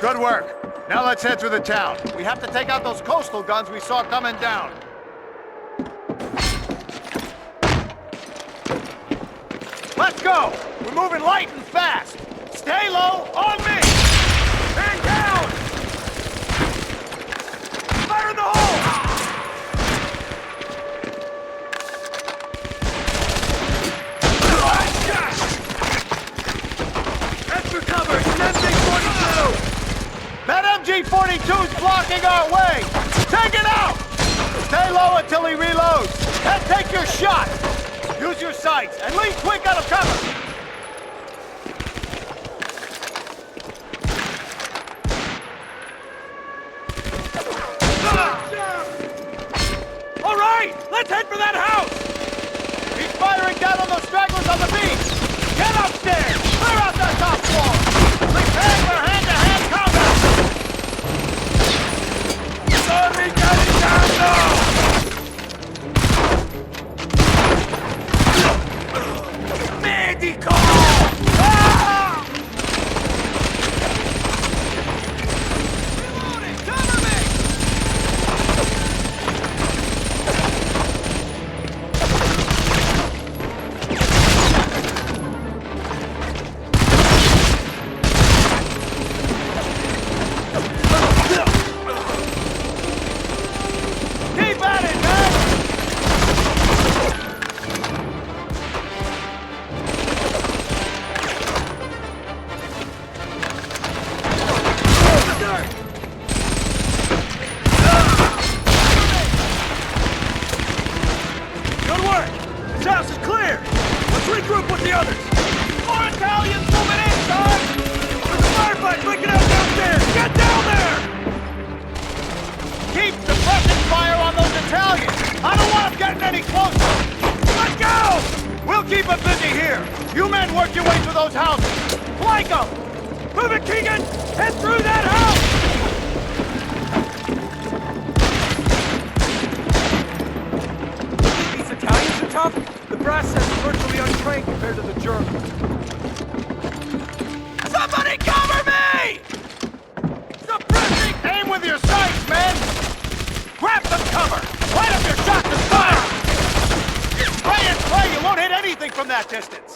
Good work. Now let's head through the town. We have to take out those coastal guns we saw coming down. Let's go! We're moving light and fast. Stay low, on me! Man down! Fire in the hole! Extra cover! It's an MG-42! That MG-42's blocking our way! Take it out! Stay low until he reloads. Then take your shot! Use your sights and leave quick out of cover! All right! Let's head for that house! He's firing down on those stragglers on the beach! Get upstairs! Clear out that top floor! Prepare for hand-to-hand combat! Sorry, getting down now! Medico! Ah! Reloading! Cover me! You men work your way through those houses! Flank them! Move it, Keegan! Head through that house! These Italians are tough. The brass is virtually untrained compared to the Germans. Somebody cover me! Suppressing! Aim with your sights, men! Grab some cover! Light up your shots and fire! You spray and play, you won't hit anything from that distance!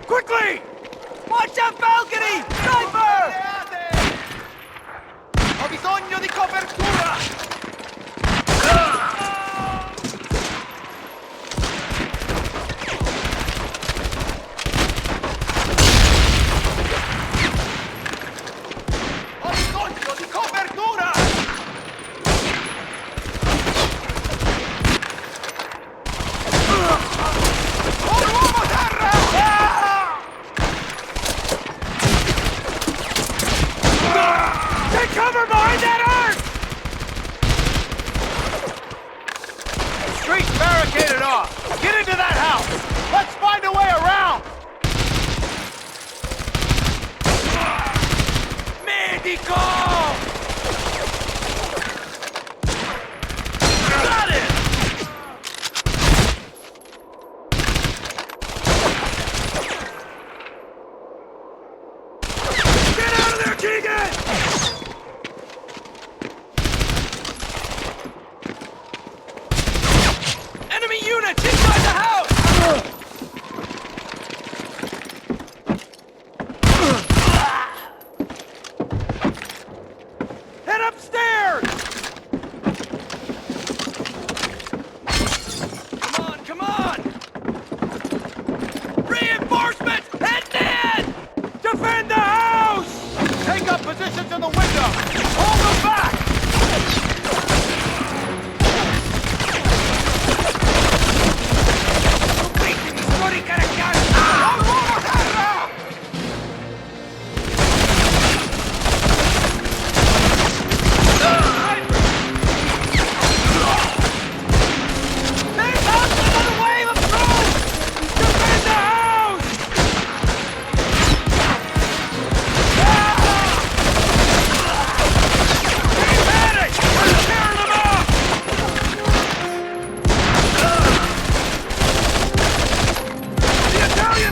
Quickly! Watch that balcony! Sniper! Ho bisogno di copertura! Ho bisogno di copertura! Un uomo a terra! Take cover behind that arch! Street's barricaded off! Get into that house! Let's find a way around! Medico! Got it! Get out of there, Keegan! Enemy units inside the house! Head upstairs! Come on! Reinforcements! Head in! Defend the house! Take up positions in the window! Hold them back!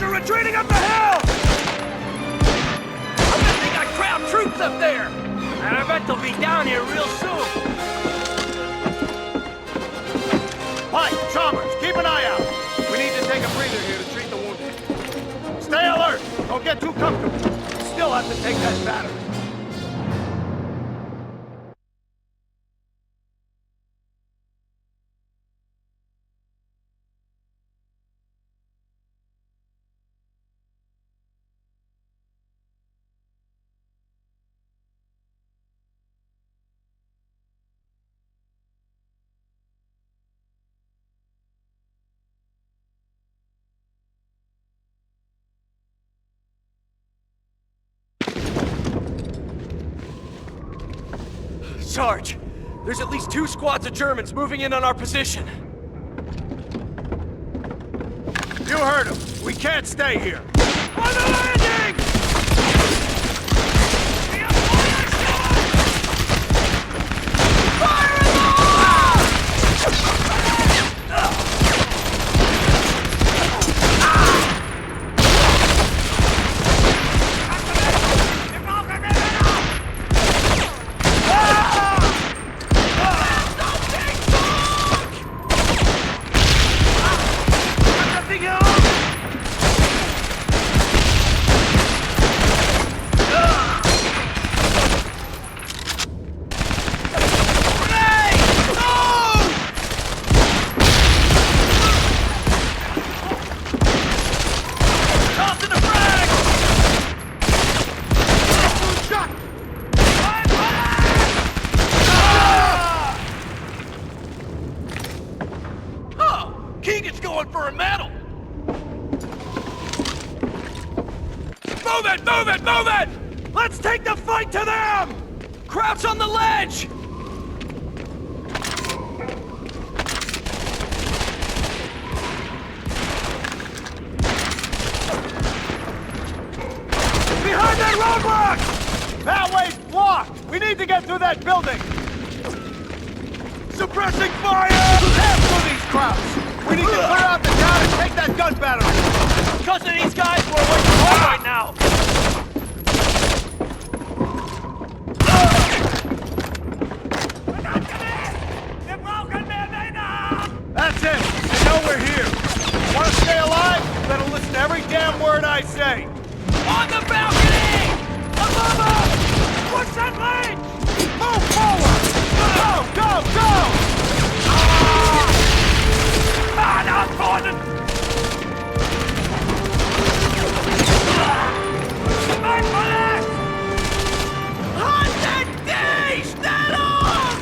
Retreating up the hill! I'm gonna think I crowd troops up there! And I bet they'll be down here real soon. Pike, Chalmers, keep an eye out! We need to take a breather here to treat the wounded. Stay alert! Don't get too comfortable. We still have to take that battery. Sarge, there's at least 2 squads of Germans moving in on our position. You heard him. We can't stay here. On the landing! Fire in the hole! Move it! Move it! Let's take the fight to them! Crouch on the ledge! Behind that roadblock! That way's blocked! We need to get through that building! Suppressing fire! Tear through these crowds! We need to clear out the town and take that gun battery! Because of these guys, we're away from home right now! That's it! They know we're here! Want to stay alive? Better listen to every damn word I say! On the balcony! Above us! Push that lane! Move forward! Go, go, go! Now it's Gordon! My police! 100 days! That on!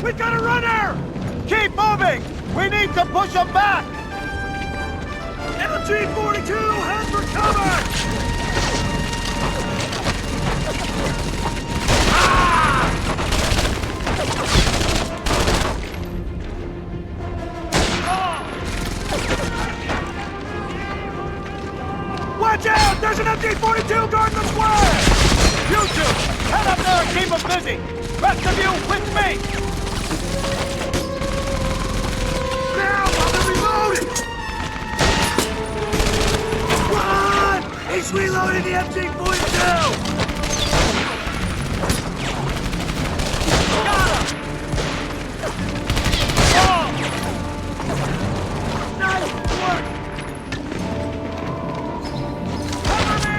We got a runner! Keep moving! We need to push them back! LG-42, head for cover! Watch out! There's an MG-42 guarding the square! You two, head up there and keep them busy! Rest of you, with me! Now, while they're reloading! Run! He's reloading the MG-42! Got him! Oh! Nice work! Cover me!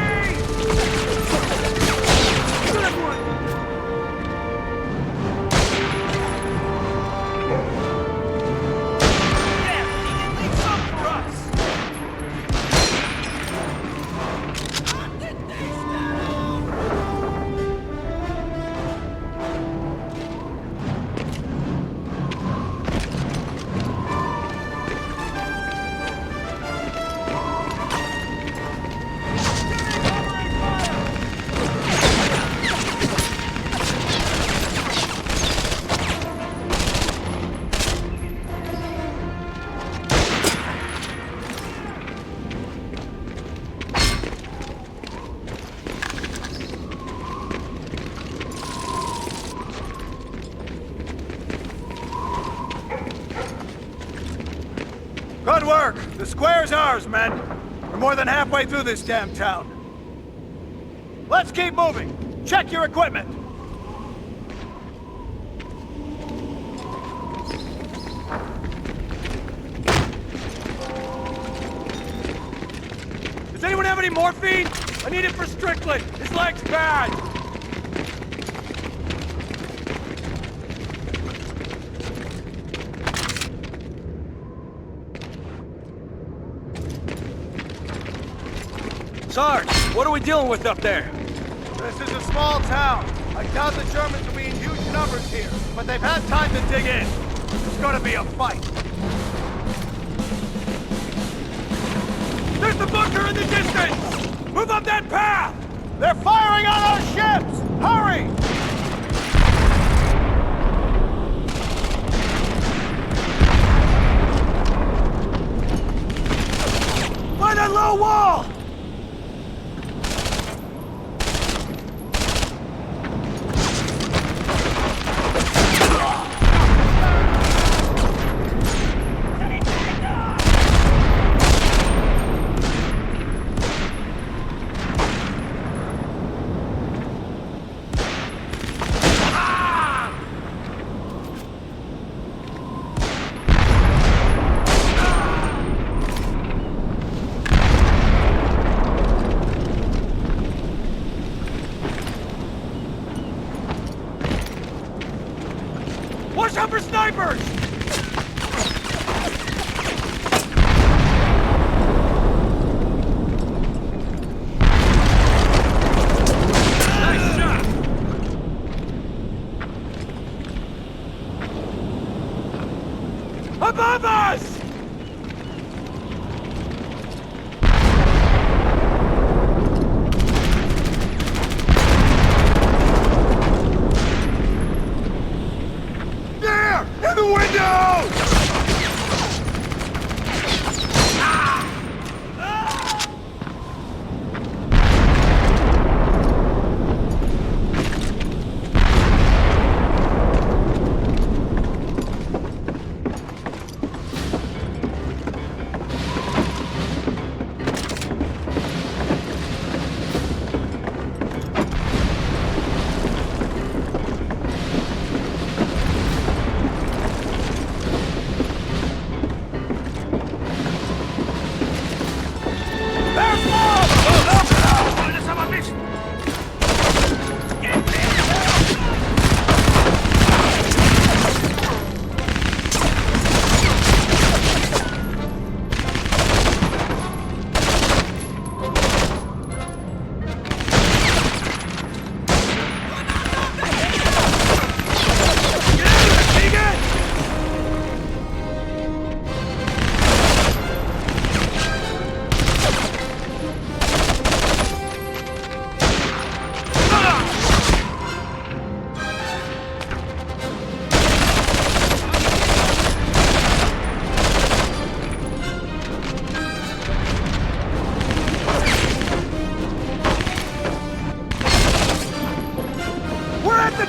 Good one! Good work! The square's ours, men! We're more than halfway through this damn town. Let's keep moving! Check your equipment! Does anyone have any morphine? I need it for Strickland. His leg's bad. Sarge, what are we dealing with up there? This is a small town. I doubt the Germans will be in huge numbers here, but they've had time to dig in. It's gonna be a fight. There's the bunker in the distance! Move up that path! They're firing on our ships! Hurry! Find that low wall! Watch out for snipers! Nice shot!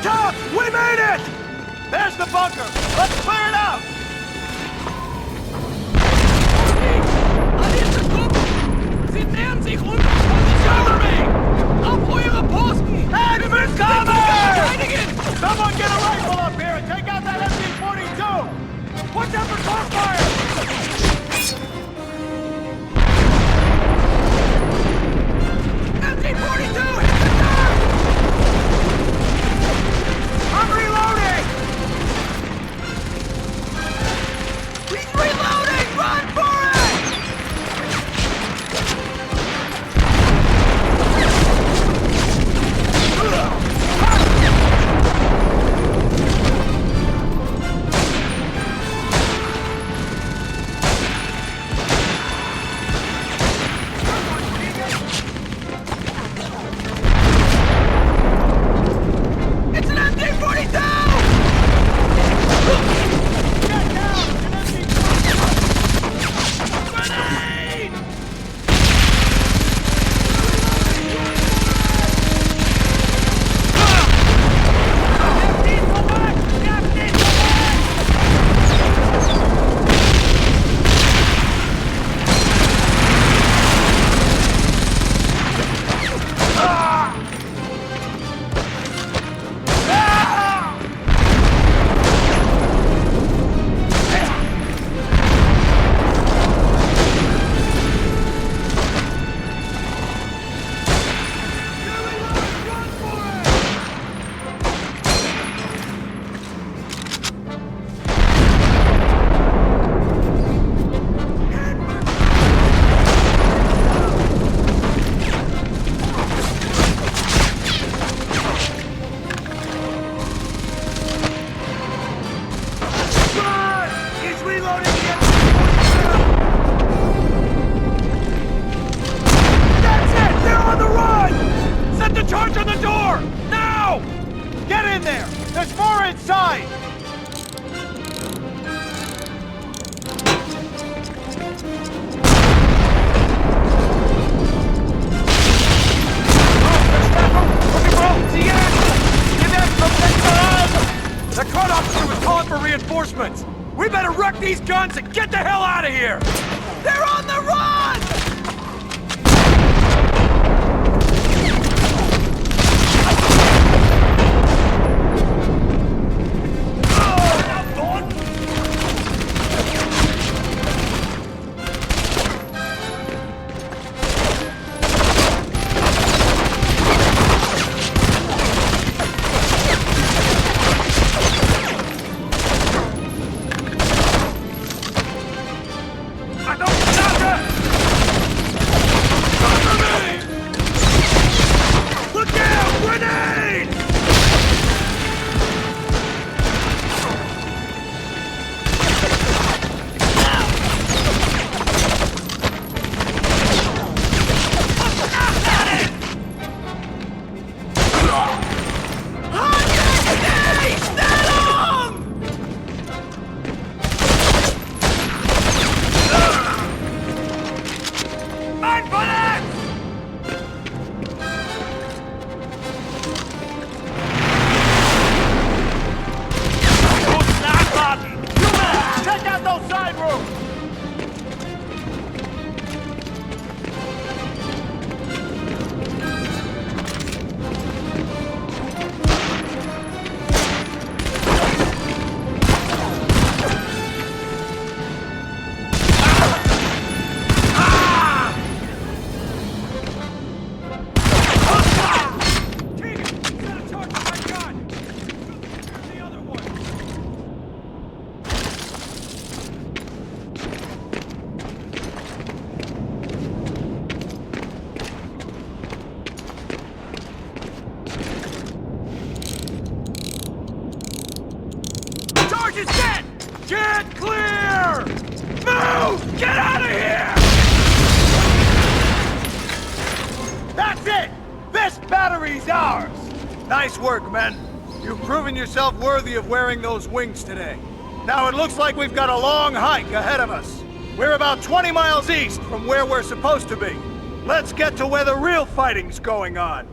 top! We made it! There's the bunker! Let's clear it out! Sie nähern sich uns! Auf eure Posten! Head for cover! Verteidigen! Someone get a rifle up here and take out that MG-42! Watch out for crossfire! MG-42, hit the dirt! I'm reloading! He's reloading! Run for it! It's an MG-42! Get down! An MG-42! Grenade! He's reloading the MG-42! That's it! They're on the run! Set the charge on the door! Now! Get in there! There's more inside! The CUD officer was calling for reinforcements! We better wreck these guns and get the hell out of here! They're on the run! Get clear! Move! Get out of here! That's it! This battery's ours! Nice work, men. You've proven yourself worthy of wearing those wings today. Now it looks like we've got a long hike ahead of us. We're about 20 miles east from where we're supposed to be. Let's get to where the real fighting's going on.